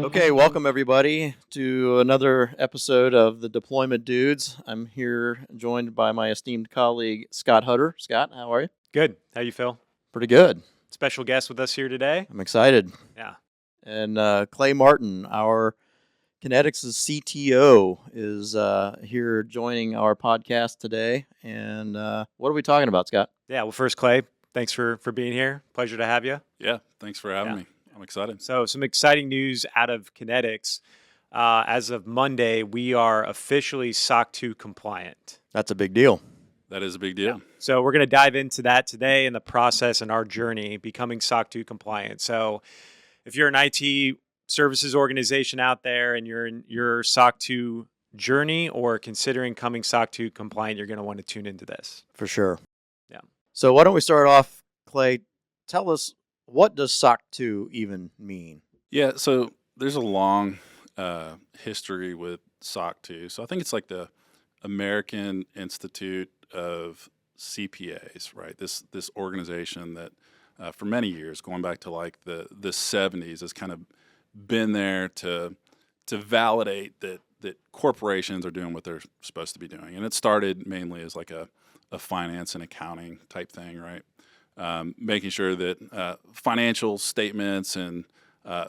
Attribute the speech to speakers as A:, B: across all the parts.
A: Okay, welcome everybody to another episode of the Deployment Dudes. I'm here joined by my esteemed colleague Scott Hutter. Scott, how are you?
B: Good. How you feel?
A: Pretty good.
B: Special guest with us here today.
A: I'm excited.
B: Yeah.
A: And Clay Martin, our Kinettix's CTO, is here joining our podcast today. And what are we talking about, Scott?
B: Yeah. Well, first, Clay, thanks for being here. Pleasure to have you.
C: Yeah. Thanks for having me. I'm excited.
B: So, some exciting news out of Kinettix. As of Monday, we are officially SOC 2 compliant.
A: That's a big deal.
C: That is a big deal.
B: Yeah. So, we're going to dive into that today and the process and our journey becoming SOC 2 compliant. So, if you're an IT services organization out there and you're in your SOC 2 journey or considering coming SOC 2 compliant, you're going to want to tune into this.
A: For sure.
B: Yeah.
A: So why don't we start off, Clay? Tell us, what does SOC 2 even mean?
C: Yeah. So there's a long history with SOC 2. So I think it's like the American Institute of CPAs, right? This organization that for many years, going back to like the 70s, has kind of been there to validate that corporations are doing what they're supposed to be doing. And it started mainly as like a finance and accounting type thing, right? Making sure that financial statements and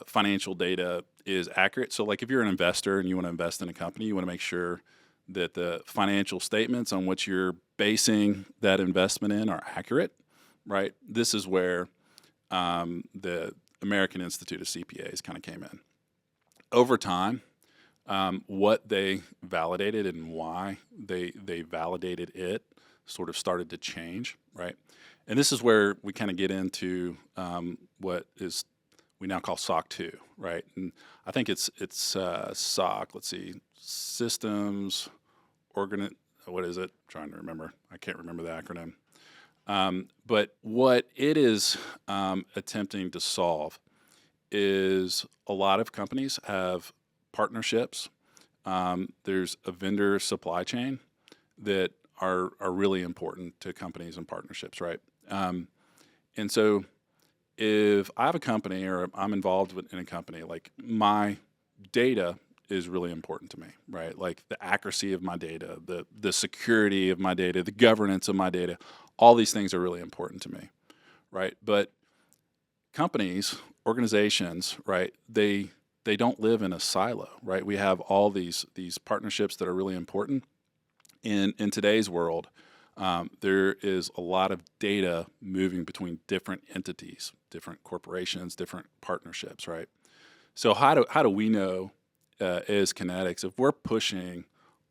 C: financial data is accurate. So like if you're an investor and you want to invest in a company, you want to make sure that the financial statements on which you're basing that investment in are accurate, right? This is where the American Institute of CPAs kind of came in. Over time, what they validated and why they validated it sort of started to change, right? And this is where we kind of get into what is we now call SOC 2, right? And I think it's SOC. Let's see, systems what is it? I'm trying to remember. I can't remember the acronym. But what it is attempting to solve is a lot of companies have partnerships. There's a vendor supply chain that are really important to companies and partnerships, right? And so if I have a company or I'm involved in a company, like my data is really important to me, right? Like the accuracy of my data, the security of my data, the governance of my data, all these things are really important to me, right? But companies, organizations, right, they don't live in a silo, right? We have all these partnerships that are really important. In today's world, there is a lot of data moving between different entities, different corporations, different partnerships, right? So how do we know as Kinettix, if we're pushing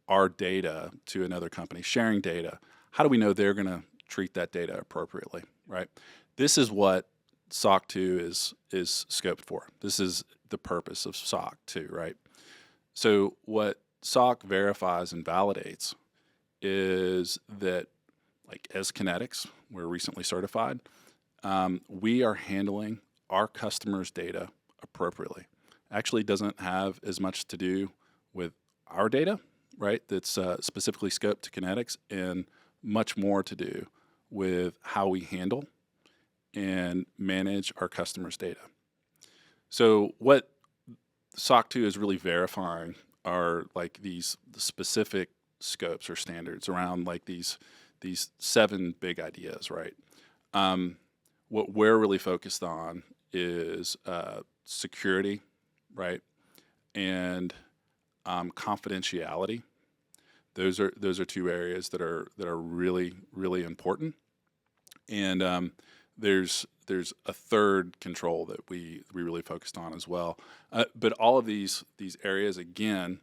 C: our data to another company, sharing data, how do we know they're going to treat that data appropriately, right? This is what SOC 2 is scoped for. This is the purpose of SOC 2, right? So what SOC verifies and validates is that, like as Kinettix, we're recently certified, we are handling our customers' data appropriately. Actually doesn't have as much to do with our data, right? That's specifically scoped to Kinettix, and much more to do with how we handle and manage our customers' data. So what SOC 2 is really verifying are like the specific scopes or standards around like these 7 big ideas, right? What we're really focused on is security, right, and confidentiality. Those are 2 areas that are really really important. And there's a third control that we really focused on as well. But all of these areas again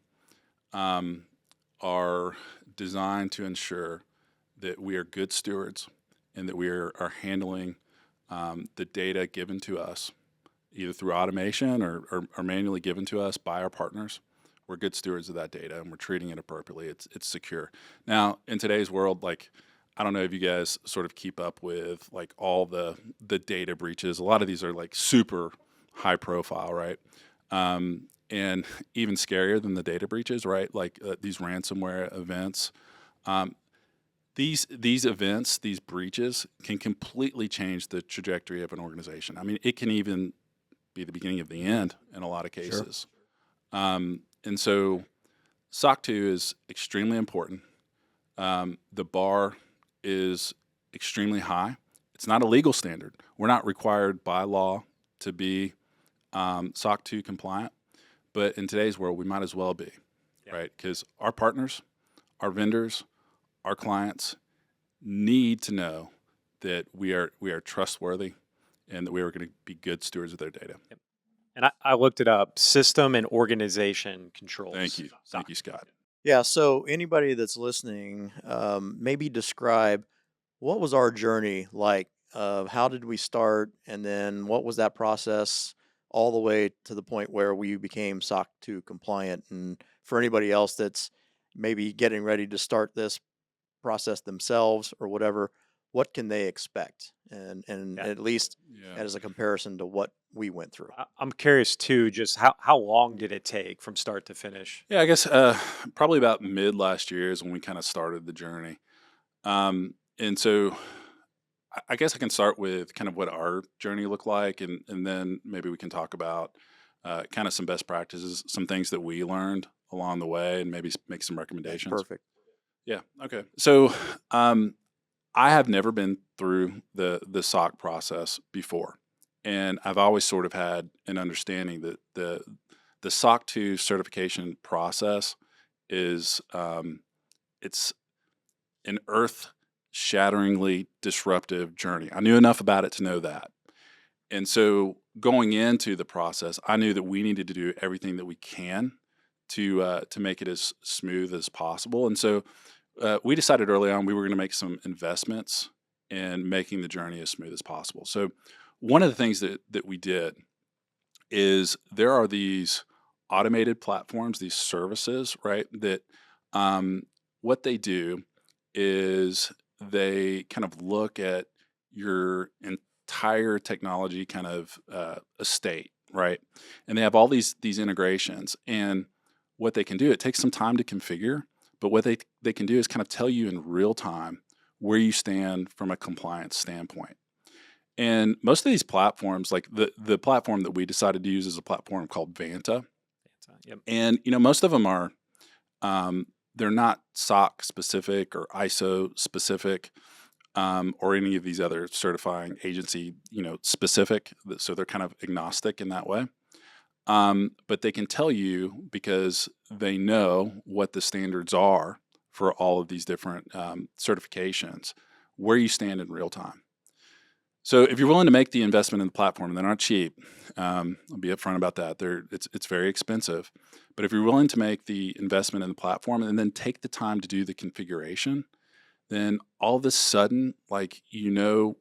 C: are designed to ensure that we are good stewards and that we are handling the data given to us, either through automation or manually given to us by our partners. We're good stewards of that data and we're treating it appropriately. It's secure. Now, in today's world, like, I don't know if you guys sort of keep up with like all the data breaches. A lot of these are like super high profile, right? And even scarier than the data breaches, right? Like these ransomware events. these events, these breaches can completely change the trajectory of an organization. I mean, it can even be the beginning of the end in a lot of
A: Sure.
C: cases. And so SOC 2 is extremely important. The bar is extremely high. It's not a legal standard. We're not required by law to be SOC 2 compliant, but in today's world, we might as well be, right? Because our partners, our vendors, our clients need to know that we are trustworthy and that we are going to be good stewards of their data.
B: Yep. And I looked it up, system and organization controls.
C: Thank you.
B: SOC.
C: Thank you, Scott.
A: Yeah. So anybody that's listening, maybe describe what was our journey like? How did we start, and then what was that process all the way to the point where we became SOC 2 compliant? And for anybody else that's maybe getting ready to start this process themselves or whatever, what can they expect? And
B: Yeah.
A: at least
C: Yeah.
A: as a comparison to what we went through.
B: I'm curious too, just how long did it take from start to finish?
C: Yeah, I guess probably about mid last year is when we kind of started the journey. And so I guess I can start with kind of what our journey looked like, and then maybe we can talk about kind of some best practices, some things that we learned along the way, and maybe make some recommendations.
A: Perfect.
C: Yeah. Okay. So I have never been through the SOC process before, and I've always sort of had an understanding that the SOC 2 certification process is it's an earth-shatteringly disruptive journey. I knew enough about it to know that, and so going into the process, I knew that we needed to do everything that we can to make it as smooth as possible, and so. We decided early on we were going to make some investments in making the journey as smooth as possible. So one of the things that we did is there are these automated platforms, these services, right? That what they do is they kind of look at your entire technology kind of estate, right? And they have all these integrations. And what they can do, it takes some time to configure. But what they can do is kind of tell you in real time where you stand from a compliance standpoint. And most of these platforms, like the platform that we decided to use is a platform called Vanta.
B: Yep.
C: And, most of them are, they're not SOC specific or ISO specific or any of these other certifying agency, specific. So they're kind of agnostic in that way. But they can tell you because they know what the standards are for all of these different certifications, where you stand in real time. So if you're willing to make the investment in the platform, and they're not cheap, I'll be upfront about that. It's very expensive. But if you're willing to make the investment in the platform and then take the time to do the configuration, then all of a sudden, like,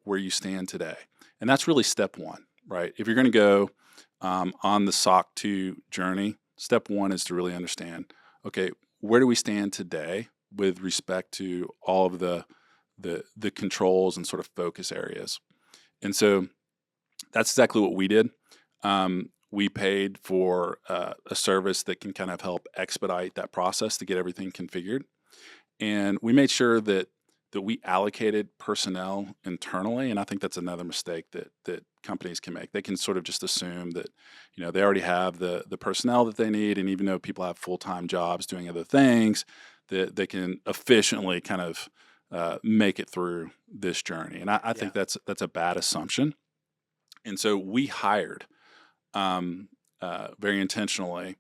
C: where you stand today. And that's really step one, right? If you're going to go on the SOC 2 journey, step one is to really understand, okay, where do we stand today with respect to all of the controls and sort of focus areas? And so that's exactly what we did. We paid for a service that can kind of help expedite that process to get everything configured. And we made sure that we allocated personnel internally, and I think that's another mistake that companies can make. They can sort of just assume that they already have the personnel that they need, and even though people have full-time jobs doing other things, that they can efficiently kind of make it through this journey. And I think that's a bad assumption. And so we hired very intentionally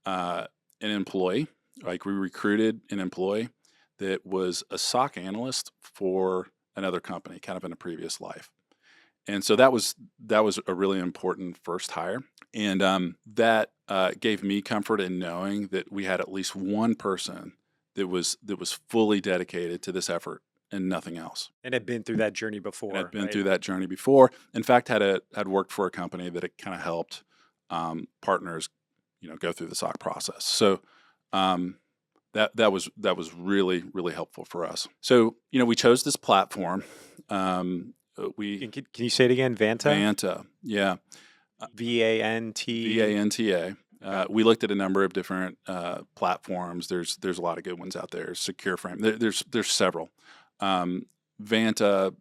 C: an employee. Like, we recruited an employee that was a SOC analyst for another company, kind of in a previous life. And so that was a really important first hire. And that gave me comfort in knowing that we had at least one person that was fully dedicated to this effort and nothing else.
B: And had been through that journey before.
C: And had been through that journey before. In fact, had worked for a company that it kind of helped partners, go through the SOC process. So that was really, really helpful for us. So we chose this platform.
B: Can you say it again? Vanta.
C: Vanta, yeah.
B: V-A-N-T.
C: V-A-N-T-A. We looked at a number of different platforms. There's a lot of good ones out there. Secure Frame. There's several. Vanta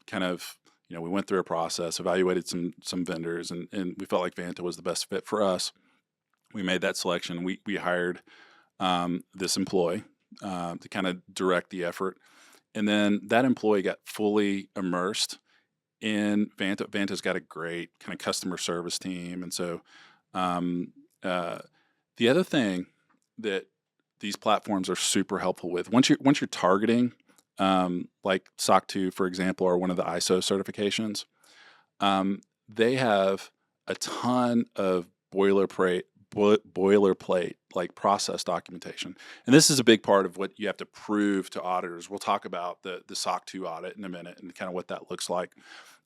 C: kind of, we went through a process, evaluated some vendors, and we felt like Vanta was the best fit for us. We made that selection. We hired this employee to kind of direct the effort, and then that employee got fully immersed in Vanta. Vanta's got a great kind of customer service team, and so um, uh, the other thing that these platforms are super helpful with, once you're targeting, like SOC 2, for example, or one of the ISO certifications, they have a ton of boilerplate like process documentation, and this is a big part of what you have to prove to auditors. We'll talk about the SOC 2 audit in a minute and kind of what that looks like.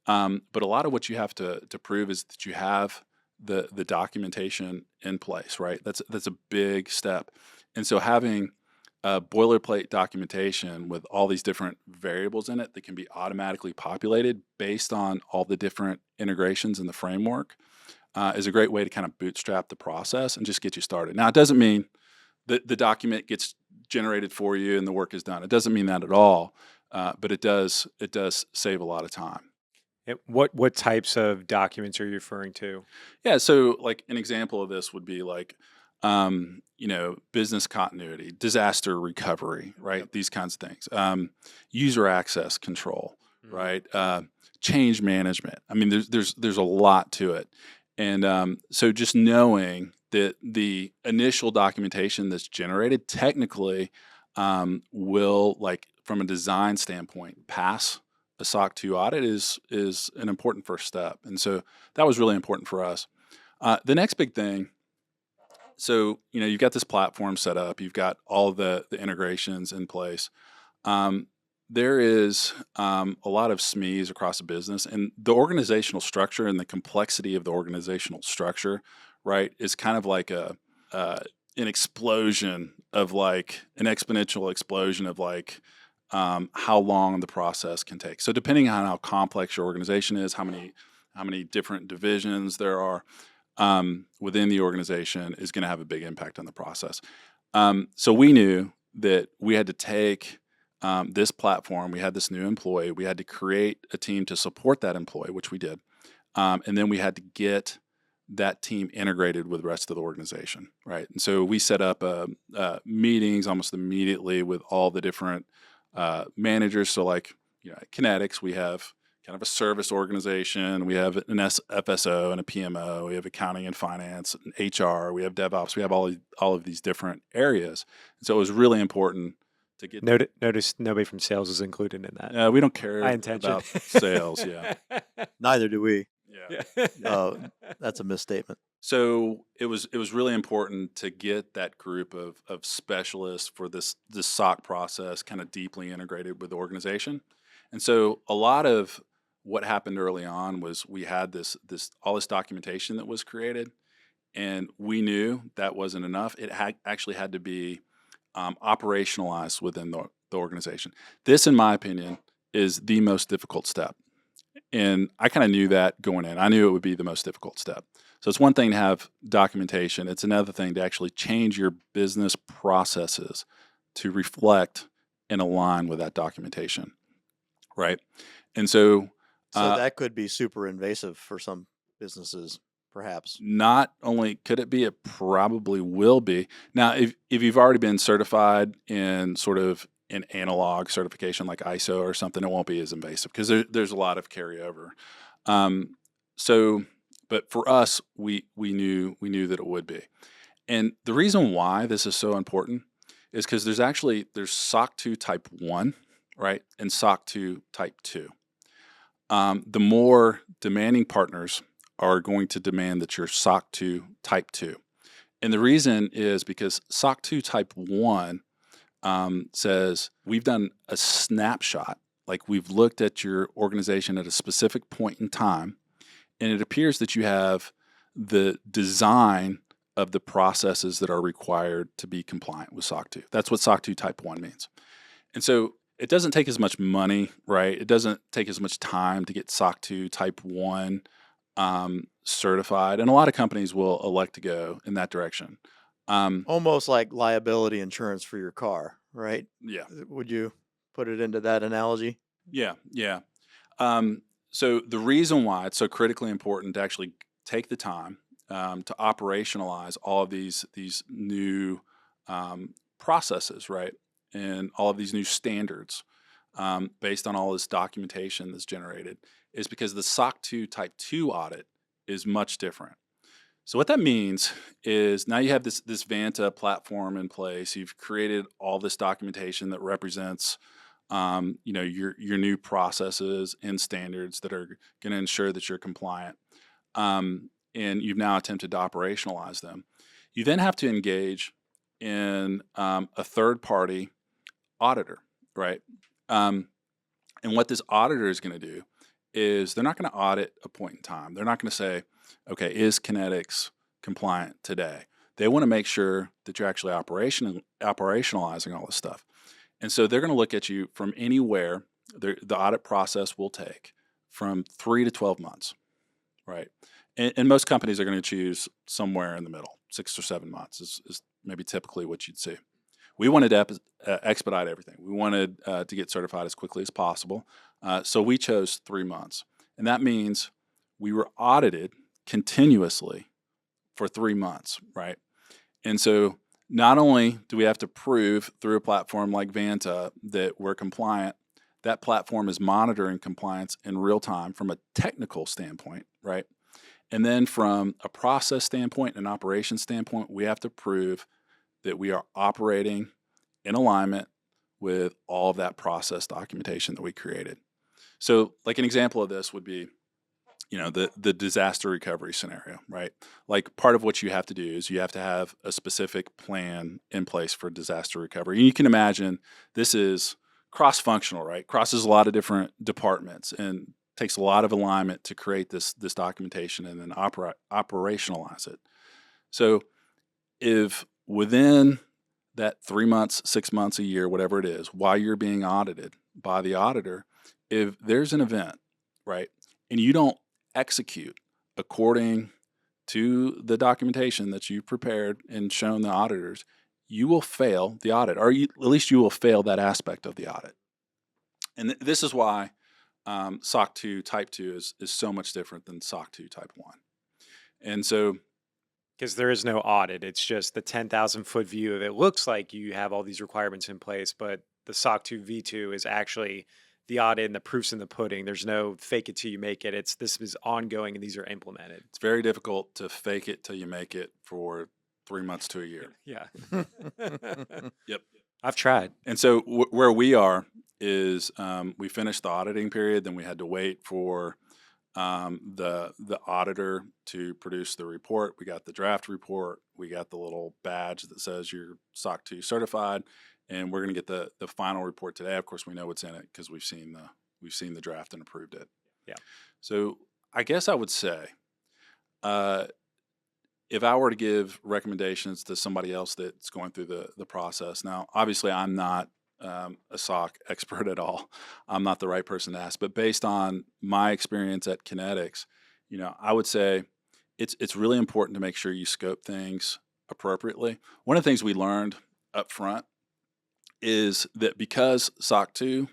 C: But a lot of what you have to prove is that you have the documentation in place, right? That's a big step, and so having boilerplate documentation with all these different variables in it that can be automatically populated based on all the different integrations in the framework is a great way to kind of bootstrap the process and just get you started. Now, it doesn't mean that the document gets generated for you and the work is done. It doesn't mean that at all, but it does save a lot of time.
B: What types of documents are you referring to?
C: Yeah, so like an example of this would be like, business continuity, disaster recovery, right?
A: Yep.
C: These kinds of things. User access control,
B: Mhm.
C: right? Change management. I mean, there's a lot to it, and so just knowing that the initial documentation that's generated technically will, like from a design standpoint, pass a SOC 2 audit is an important first step, and so that was really important for us. The next big thing, so you've got this platform set up, you've got all the integrations in place. Um, there is a lot of SMEs across the business, and the organizational structure and the complexity of the organizational structure, right, is kind of like uh, an explosion of like an exponential explosion of like how long the process can take. So depending on how complex your organization is, how many different divisions there are within the organization is going to have a big impact on the process. So we knew that we had to take this platform. We had this new employee. We had to create a team to support that employee, which we did. And then we had to get that team integrated with the rest of the organization, right? And so we set up meetings almost immediately with all the different managers. So like, at Kinettix, we have kind of a service organization. We have an FSO and a PMO. We have accounting and finance, and HR. We have DevOps. We have all of these different areas. And so it was really important to get.
B: Notice nobody from sales is included in that.
C: We don't care
B: My intention.
C: about sales. Yeah.
A: Neither do we.
C: Yeah.
A: That's a misstatement.
C: So it was really important to get that group of specialists for this SOC process kind of deeply integrated with the organization. And so a lot of what happened early on was we had this all this documentation that was created, and we knew that wasn't enough. It actually had to be operationalized within the organization. This, in my opinion, is the most difficult step. And I kind of knew that going in. I knew it would be the most difficult step. So it's one thing to have documentation. It's another thing to actually change your business processes to reflect and align with that documentation, right? And so
A: So that could be super invasive for some businesses, perhaps.
C: not only could it be, it probably will be. Now, if you've already been certified in sort of an analog certification like ISO or something, it won't be as invasive because there's a lot of carryover. So, but for us, we knew that it would be. And the reason why this is so important is because there's SOC 2 Type 1, right, and SOC 2 Type 2. The more demanding partners are going to demand that you're SOC 2 Type 2. And the reason is because SOC 2 Type 1 says we've done a snapshot, like we've looked at your organization at a specific point in time, and it appears that you have the design of the processes that are required to be compliant with SOC 2. That's what SOC 2 Type 1 means. And so it doesn't take as much money, right? It doesn't take as much time to get SOC 2 Type 1 certified. And a lot of companies will elect to go in that direction.
A: Almost like liability insurance for your car, right?
C: Yeah.
A: Would you put it into that analogy?
C: Yeah, yeah. So the reason why it's so critically important to actually take the time to operationalize all of these new processes, right, and all of these new standards based on all this documentation that's generated, is because the SOC 2 Type 2 audit is much different. So what that means is now you have this Vanta platform in place. You've created all this documentation that represents, your new processes and standards that are going to ensure that you're compliant. And you've now attempted to operationalize them. You then have to engage in a third party auditor, right? Um, and what this auditor is going to do is they're not going to audit a point in time. They're not going to say, okay, is Kinettix compliant today? They want to make sure that you're actually operationalizing all this stuff. And so they're going to look at you from anywhere. The audit process will take from 3 to 12 months, right? And most companies are going to choose somewhere in the middle. 6 or 7 months is maybe typically what you'd see. We wanted to expedite everything. We wanted to get certified as quickly as possible. So we chose 3 months. And that means we were audited continuously for 3 months, right? And so not only do we have to prove through a platform like Vanta that we're compliant, that platform is monitoring compliance in real time from a technical standpoint, right? And then from a process standpoint and operations standpoint, we have to prove that we are operating in alignment with all of that process documentation that we created. So like an example of this would be, the disaster recovery scenario, right? Like part of what you have to do is you have to have a specific plan in place for disaster recovery. And you can imagine this is cross-functional, right? Crosses a lot of different departments and takes a lot of alignment to create this documentation and then operationalize it. So if within that 3 months, 6 months, a year, whatever it is, while you're being audited by the auditor, if there's an event, right, and you don't execute according to the documentation that you prepared and shown the auditors, you will fail the audit, or at least you will fail that aspect of the audit. And this is why SOC 2 Type 2 is so much different than SOC 2 Type 1. And so,
B: Because there is no audit. It's just the 10,000-foot view of it. Looks like you have all these requirements in place, but the SOC 2 V2 is actually the audit and the proofs in the pudding. There's no fake it till you make it. This is ongoing and these are implemented.
C: it's very difficult to fake it till you make it for 3 months to a year.
B: Yeah.
C: Yep.
B: I've tried.
C: And so where we are is we finished the auditing period, then we had to wait for the auditor to produce the report. We got the draft report. We got the little badge that says you're SOC 2 certified, and we're going to get the final report today. Of course, we know what's in it because we've seen the draft and approved it.
B: Yeah.
C: So I guess I would say, if I were to give recommendations to somebody else that's going through the process, now obviously I'm not a SOC expert at all. I'm not the right person to ask, but based on my experience at Kinettix, I would say it's really important to make sure you scope things appropriately. One of the things we learned up front is that because SOC 2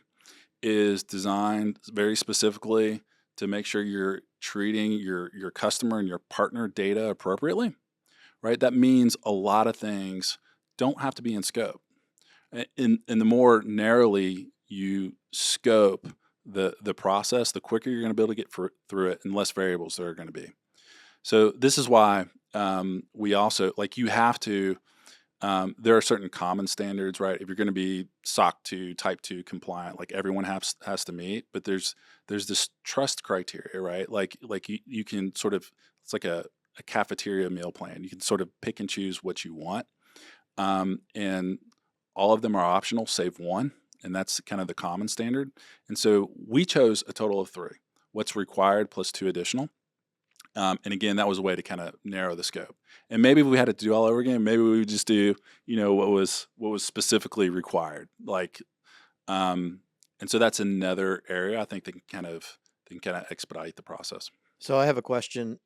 C: is designed very specifically to make sure you're treating your customer and your partner data appropriately, right? That means a lot of things don't have to be in scope. In the more narrowly you scope the process, the quicker you're going to be able to get through it, and less variables there are going to be. So this is why we also you have to. There are certain common standards, right? If you're going to be SOC 2 Type 2 compliant, like everyone has to meet, but there's this trust criteria, right? Like you can sort of, it's like a cafeteria meal plan. You can sort of pick and choose what you want, and all of them are optional save one, and that's kind of the common standard. And so we chose a total of 3. What's required plus 2 additional. And again, that was a way to kind of narrow the scope. And maybe if we had to do all over again, maybe we would just do, what was specifically required. And so that's another area I think that can kind of expedite the process.
A: So I have a question.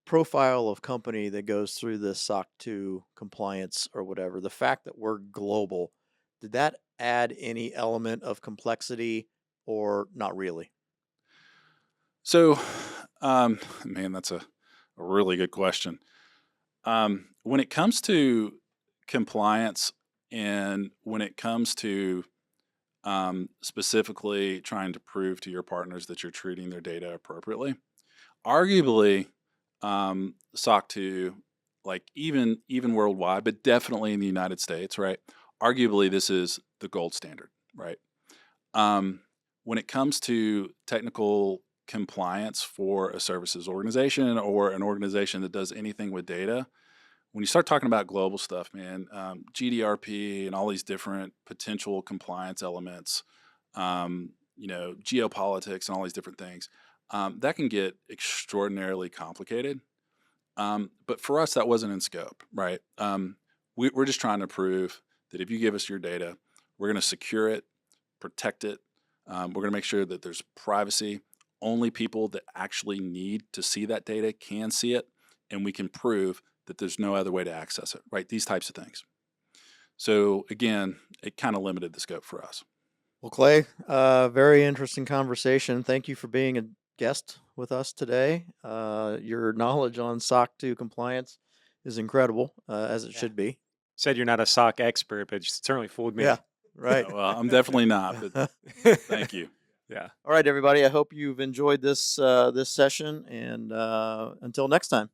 A: Profile of company that goes through this SOC 2 compliance or whatever, the fact that we're global, did that add any element of complexity or not really?
C: So, man, that's a really good question. When it comes to compliance and when it comes to specifically trying to prove to your partners that you're treating their data appropriately, arguably, SOC 2, like even worldwide, but definitely in the United States, right? Arguably, this is the gold standard, right? Um, when it comes to technical compliance for a services organization or an organization that does anything with data, when you start talking about global stuff, man, GDRP and all these different potential compliance elements, geopolitics and all these different things, that can get extraordinarily complicated. But for us, that wasn't in scope, right? We're just trying to prove that if you give us your data, we're going to secure it, protect it. We're going to make sure that there's privacy. Only people that actually need to see that data can see it, and we can prove that there's no other way to access it, right? These types of things. So again, it kind of limited the scope for us.
A: Well, Clay, very interesting conversation. Thank you for being a guest with us today. Your knowledge on SOC 2 compliance is incredible, as it
B: Yeah.
A: should be.
B: Said you're not a SOC expert, but you certainly fooled me.
A: Yeah, right.
C: Well, I'm definitely not, but thank you.
B: Yeah.
A: All right, everybody. I hope you've enjoyed this session, and until next time.